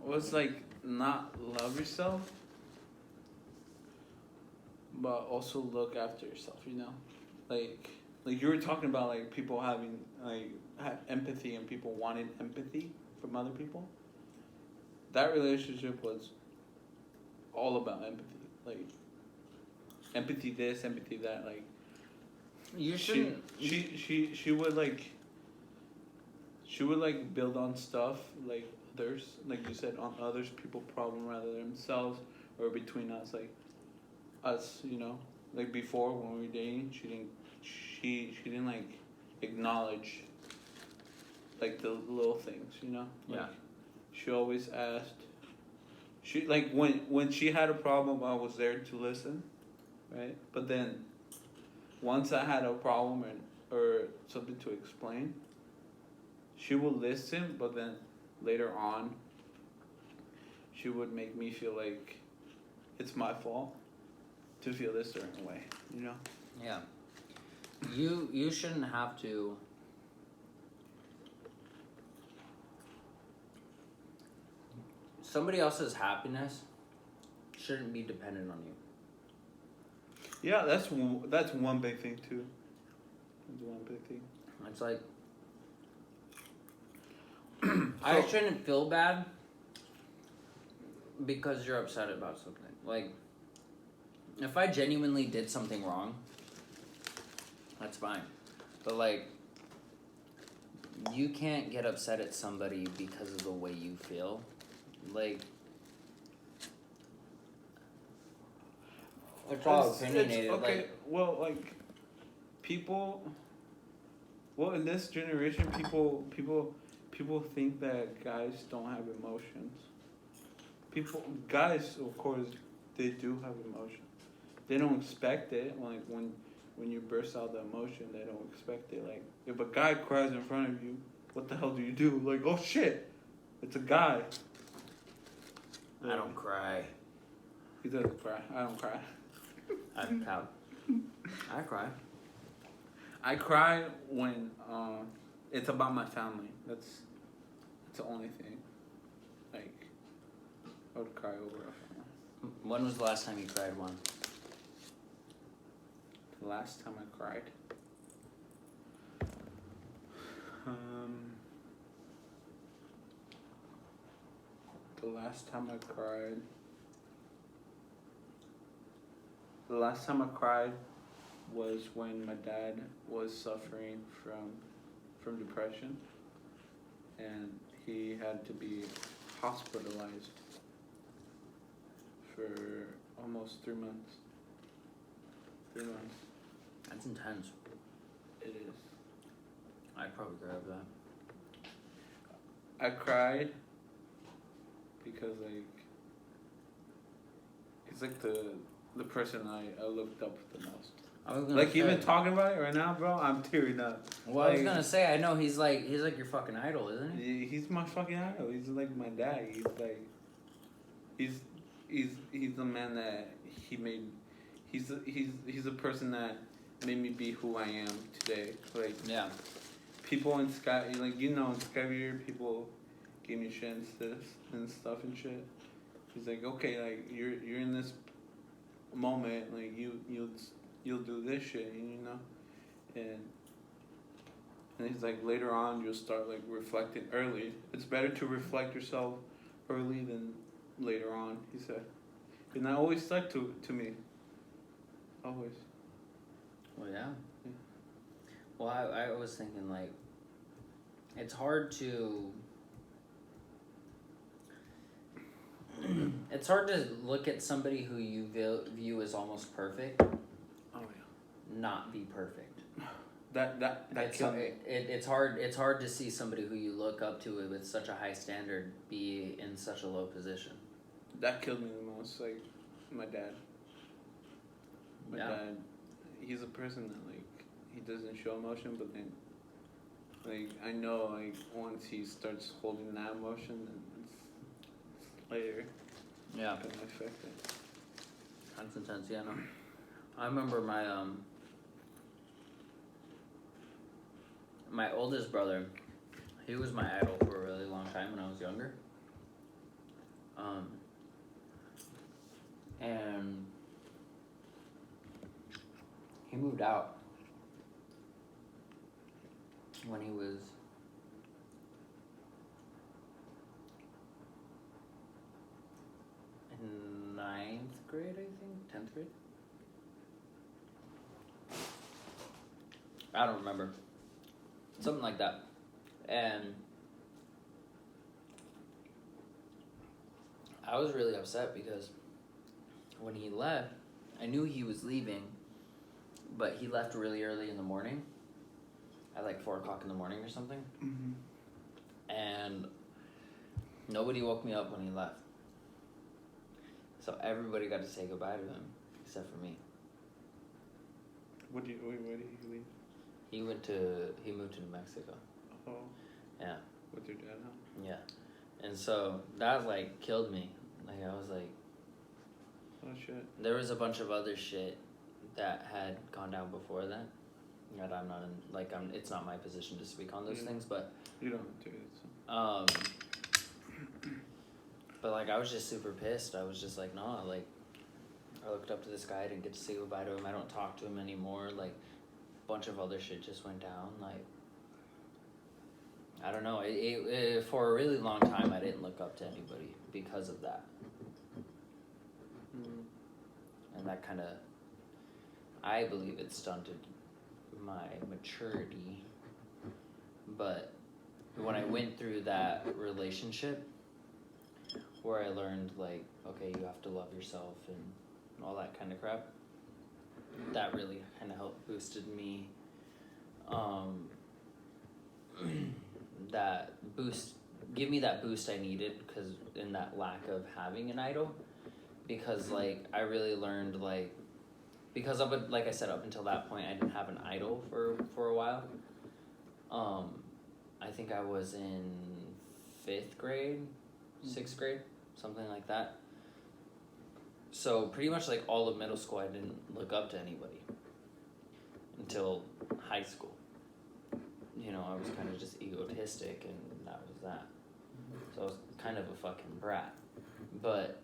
was like not love yourself, but also look after yourself, you know? Like you were talking about like people having like have empathy and people wanting empathy from other people. That relationship was all about empathy. Like empathy this, empathy that, like You shouldn't. she would like build on stuff like others, like you said, on others people problem rather than themselves, or between us, like us, you know, like before when we were dating, she didn't like acknowledge like the little things, you know. Like, Yeah. she always asked. She like when she had a problem, I was there to listen, right? But then once I had a problem or something to explain, she would listen, but then later on, she would make me feel like it's my fault to feel this certain way, you know? Yeah. You shouldn't have to. Somebody else's happiness shouldn't be dependent on you. Yeah, that's one big thing too. That's one big thing. It's like I shouldn't feel bad because you're upset about something. Like If I genuinely did something wrong, that's fine. But like, you can't get upset at somebody because of the way you feel. Like, it's all opinionated. okay, Like, well, like, people. Well, in this generation, people think that guys don't have emotions. Guys, of course, they do have emotions. They don't expect it. Like when you burst out the emotion, they don't expect it. Like if a guy cries in front of you, what the hell do you do? Like, oh shit, it's a guy. I don't cry. He doesn't cry. I don't cry. I cry. I cry when it's about my family. That's the only thing. Like, I would cry over a family. When was the last time you cried, Juan? The last time I cried. The last time I cried. The last time I cried was when my dad was suffering from depression, and he had to be hospitalized for almost 3 months. 3 months. That's intense. It is. I'd probably grab that. I cried because he's like the person I looked up the most. I was gonna Like say, even talking about it right now, bro, I'm tearing up. Well, I was gonna say, I know he's like your fucking idol, isn't he? He's my fucking idol. He's like my dad. He's like, he's the man that he made. He's a person that made me be who I am today. Like, Yeah. people in Sky, like, in Skyvier, people gave me shit and stuff and shit. He's like, okay, like you're in this moment, like you'll do this shit, and he's like, later on you'll start like reflecting early. It's better to reflect yourself early than later on, he said. And that always stuck to me. Always. Well, yeah. Well, I was thinking, like, it's hard to it's hard to look at somebody who you view as almost perfect, Oh yeah. not be perfect. That It's hard to see somebody who you look up to with such a high standard be in such a low position. That killed me the most. Like, my dad. My dad, he's a person that, like, he doesn't show emotion, but then, like, I know, like, once he starts holding that emotion, then it's later Yeah. gonna affect it. That's intense, yeah, no. I remember my oldest brother, he was my idol for a really long time when I was younger. And he moved out when he was in 9th grade, I think, 10th grade. I don't remember. Something like that. And I was really upset because when he left, I knew he was leaving, but he left really early in the morning, at like 4 o'clock in the morning or something. Mm-hmm. And nobody woke me up when he left. So everybody got to say goodbye to him, except for me. Where did he leave? He moved to New Mexico. Oh. Yeah. With your dad now? Yeah. And so that like killed me. Like I was like, Oh shit. there was a bunch of other shit that had gone down before that. That I'm not in, like it's not my position to speak on those things, but You don't have to. So. But like I was just super pissed. I was just like, no, like I looked up to this guy, I didn't get to say goodbye to him, I don't talk to him anymore, like a bunch of other shit just went down, like I don't know, it for a really long time I didn't look up to anybody because of that. and that kind of, I believe it stunted my maturity. But when I went through that relationship where I learned, like, okay, you have to love yourself and all that kind of crap, that really kind of helped boosted me. That boost, give me that boost I needed, because in that lack of having an idol, because like I really learned, like, because like I said, up until that point I didn't have an idol for a while. I think I was in 5th grade, 6th grade, something like that. So pretty much like all of middle school I didn't look up to anybody until high school. You know, I was kind of just egotistic, and that was that. So I was kind of a fucking brat. But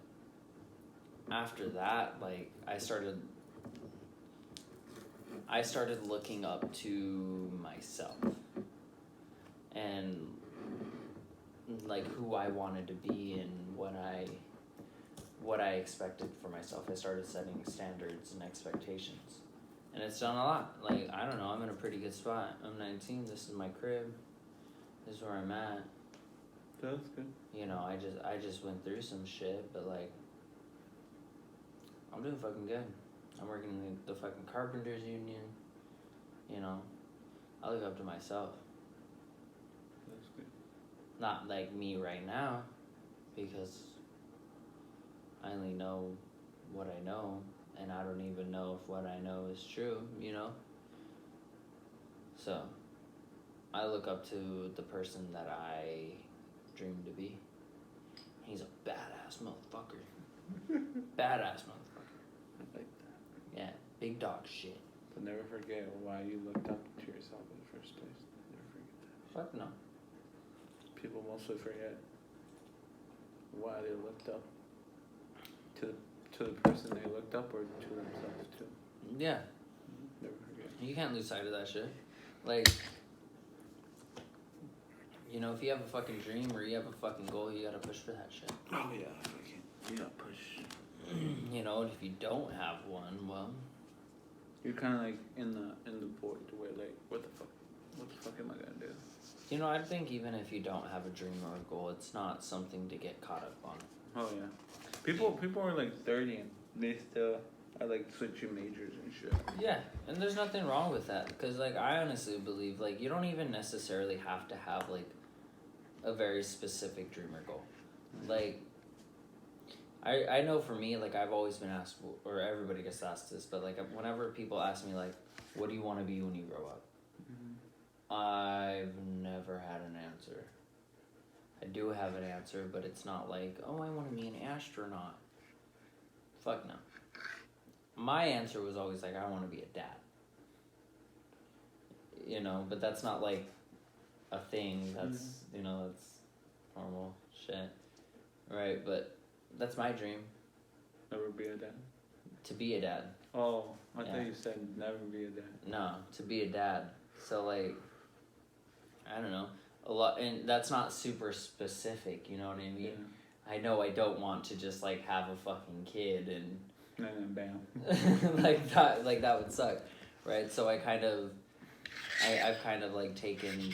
after that, like, I started looking up to myself and like who I wanted to be and what I expected for myself. I started setting standards and expectations. And it's done a lot. Like, I don't know, I'm in a pretty good spot. I'm 19, this is my crib. This is where I'm at. That's good. You know, I just went through some shit, but like, I'm doing fucking good. I'm working in the fucking Carpenters Union. You know, I look up to myself. That's good. Not like me right now, because I only know what I know, and I don't even know if what I know is true, you know? So, I look up to the person that I dream to be. He's a badass motherfucker. Badass motherfucker. I like that. Yeah, big dog shit. But never forget why you looked up to yourself in the first place. Never forget that. Fuck no. People mostly forget why they looked up to the person they looked up, or to themselves too. Yeah. Never forget. You can't lose sight of that shit. Like, you know, if you have a fucking dream or you have a fucking goal, you gotta push for that shit. Oh yeah, fucking push. You know, and if you don't have one, well, You're kind of like in the void where like, what the fuck am I gonna do? you know, I think even if you don't have a dream or a goal, it's not something to get caught up on. Oh yeah, people are like 30 and they still are like switching majors and shit. Yeah, and there's nothing wrong with that, because like I honestly believe like you don't even necessarily have to have like a very specific dream or goal. Like, I know for me, like, I've always been asked, or everybody gets asked this, but like whenever people ask me like, what do you want to be when you grow up? I've never had an answer. I do have an answer, but it's not like, oh, I want to be an astronaut. Fuck no. My answer was always like, I want to be a dad. You know, but that's not like a thing. That's, you know, that's normal shit. Right, but that's my dream. Never be a dad. To be a dad. Oh, I Yeah. thought you said never be a dad. No, to be a dad. So like, I don't know, a lot, and that's not super specific, you know what I mean? Yeah. I know I don't want to just like have a fucking kid and And then bam. like that would suck, right? So I've kind of like taken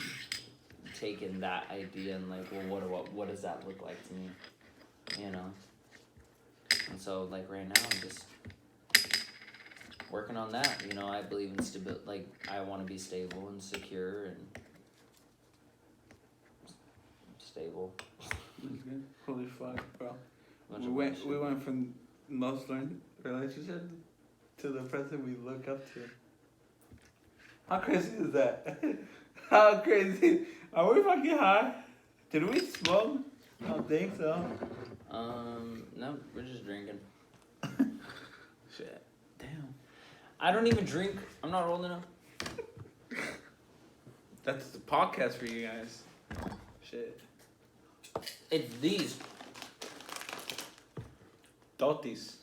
that idea and like, well, what does that look like to me, you know? And so like right now I'm just working on that, you know. I believe in stability. Like, I want to be stable and secure and stable. Holy fuck, bro. Bunch We of went bullshit. from Muslim relationship to the person we look up to. How crazy is that? How crazy? Are we fucking high? Did we smoke? I don't think so. No, we're just drinking. Shit. Damn. I don't even drink. I'm not old enough. That's the podcast for you guys. Shit. It's these. Dotis.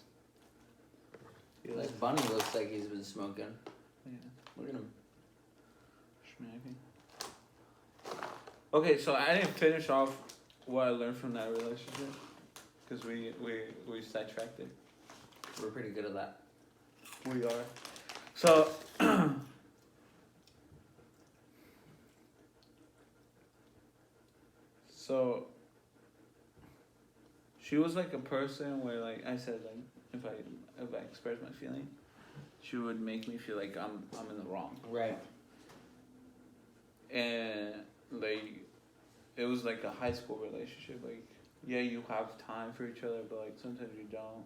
Like, Bunny looks like he's been smoking. Yeah. Look at him. Schmacking. Okay, so I didn't finish off what I learned from that relationship because we sidetracked it. We're pretty good at that. we are. So, so she was like a person where, like I said, like if I express my feeling, she would make me feel like I'm in the wrong. Right. And like it was like a high school relationship. Like, yeah, you have time for each other, but like sometimes you don't.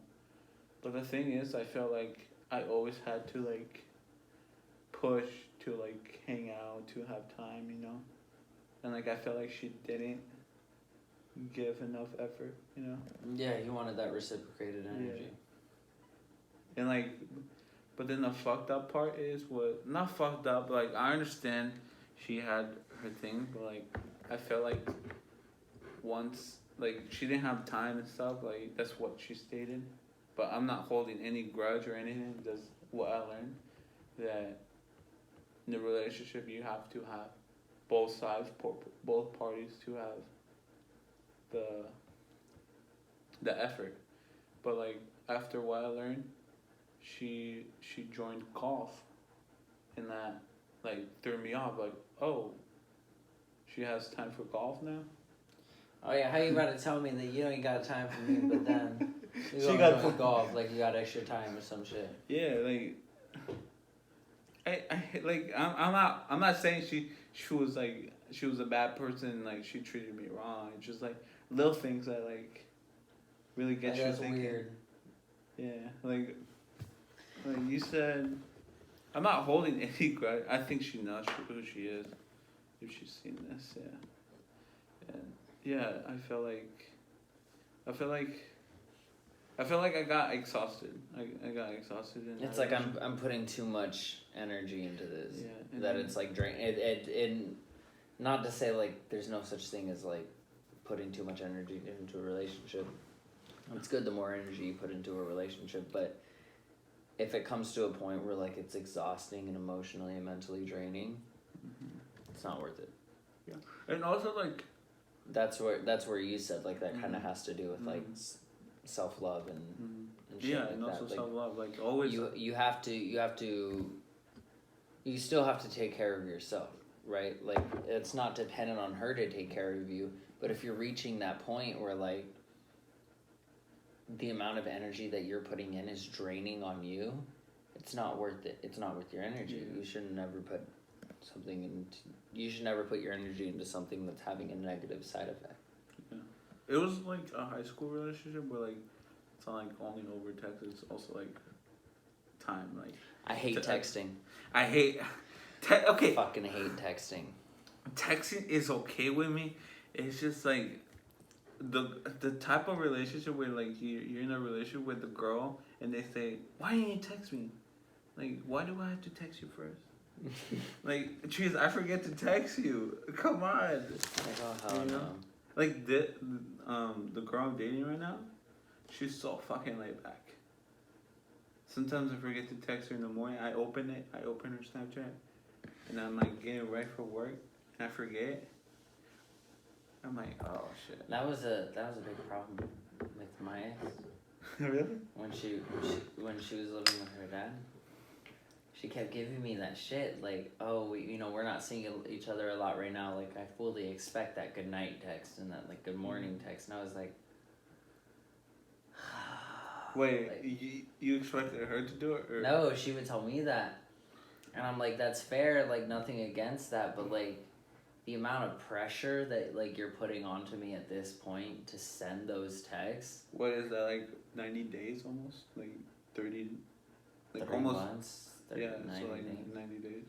But the thing is, I felt like I always had to like push to like hang out, to have time, you know? And like I felt like she didn't give enough effort, you know? Yeah, you wanted that reciprocated energy. Yeah. And like, but then the fucked up part is what, not fucked up, but like I understand she had her thing, but like I felt like once, like she didn't have time and stuff, like that's what she stated. But I'm not holding any grudge or anything, just what I learned, that in the relationship you have to have both sides, both parties to have the effort. But like after what I learned, she joined golf, and that like threw me off. Like, oh, she has time for golf now. Oh yeah, how you about to tell me that you don't got time for me, but then you She go got join golf like you got extra time or some shit? Yeah, like I'm not saying she was like she was a bad person, like she treated me wrong. It's just like little things that like really get you That's thinking. weird. Yeah, like you said, I'm not holding any grudge. I think she knows who she is if she's seen this. Yeah, and yeah, I feel like I got exhausted. I got exhausted. In It's that like relationship. I'm putting too much energy into this. Yeah, and That then- it's like drain. It not to say like there's no such thing as like putting too much energy into a relationship. It's good the more energy you put into a relationship, but if it comes to a point where like it's exhausting and emotionally and mentally draining, it's not worth it. Yeah, and also like That's where you said like that kind of Mhm. has to do with like self love and shit yeah, like and that. also Like, self love. Like always. you still have to take care of yourself, right? Like it's not dependent on her to take care of you, but if you're reaching that point where like the amount of energy that you're putting in is draining on you, it's not worth it. It's not worth your energy. Yeah. You should never put you should never put your energy into something that's having a negative side effect. Yeah. It was like a high school relationship where like it's not like only over text. It's also like time. Like I hate texting. I hate. Okay. Fucking hate texting. Texting is okay with me. It's just like the type of relationship where like you're in a relationship with the girl and they say, why didn't you text me? Like, why do I have to text you first? Like, jeez, I forget to text you. Come on. Like, oh hell You know? no. Like the girl I'm dating right now, she's so fucking laid back. Sometimes I forget to text her in the morning. I open her Snapchat, and I'm like getting ready for work, and I forget. I'm like, oh shit. That was a big problem with my ex Really? when she was living with her dad. She kept giving me that shit like, oh, we're not seeing each other a lot right now. Like I fully expect that good night text and that like good morning text, and I was like, Wait, like, you expected her to do it? Or? no, she would tell me that, and I'm like, that's fair. Like nothing against that, but like the amount of pressure that like you're putting onto me at this point to send those texts. What is that, like 90 days almost? Like 30, like 30 almost. months, 30, Yeah, 90 so like days. 90 days.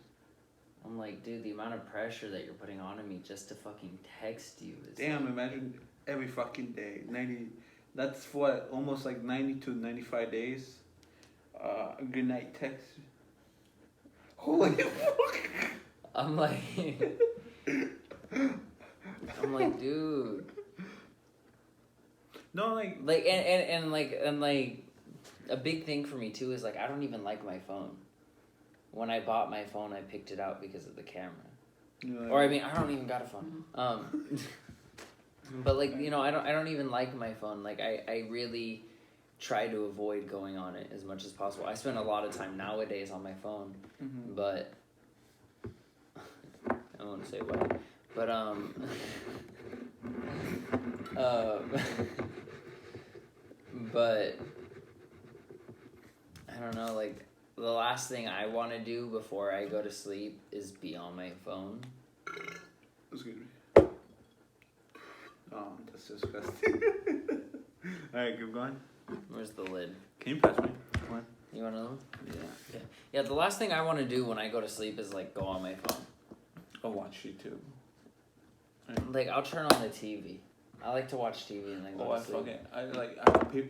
I'm like, dude, the amount of pressure that you're putting onto me just to fucking text you is Damn, imagine every fucking day. 90, that's what, almost like 90 to 95 days. Good night text. Holy fuck. I'm like, dude. No, like. Like, and like, a big thing for me too is like, I don't even like my phone. When I bought my phone, I picked it out because of the camera. Or I mean, I don't even got a phone. But like, I don't even like my phone. Like I really try to avoid going on it as much as possible. I spend a lot of time nowadays on my phone, but I won't say what. But but I don't know. Like the last thing I want to do before I go to sleep is be on my phone. Excuse me. Oh, that's disgusting. Alright, keep going. Where's the lid? Can you pass me one? You want another one? Yeah. Yeah, the last thing I want to do when I go to sleep is like go on my phone. I'll watch YouTube. Like I'll turn on the TV. I like to watch TV and then go to sleep.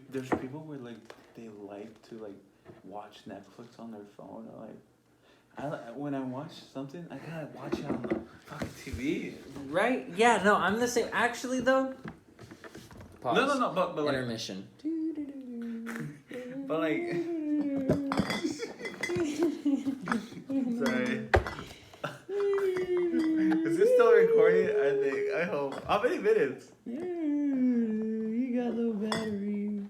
There's people where like they like to like watch Netflix on their phone. Or, like when I watch something, I gotta watch it on the fucking TV. Right? Yeah. No, I'm the same. Actually, though. Pause. No. But like Intermission. But like. Sorry. Is this still recording? I hope. How many minutes? You got low battery.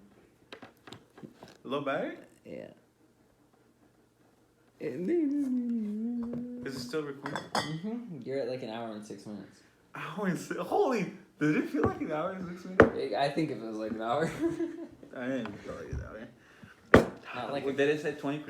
Low battery? Yeah. Is it still recording? You're at like an hour and 6 minutes. Holy! Did it feel like an hour and 6 minutes? I think it was like an hour. I didn't feel like that way. Not like Did it say 20%?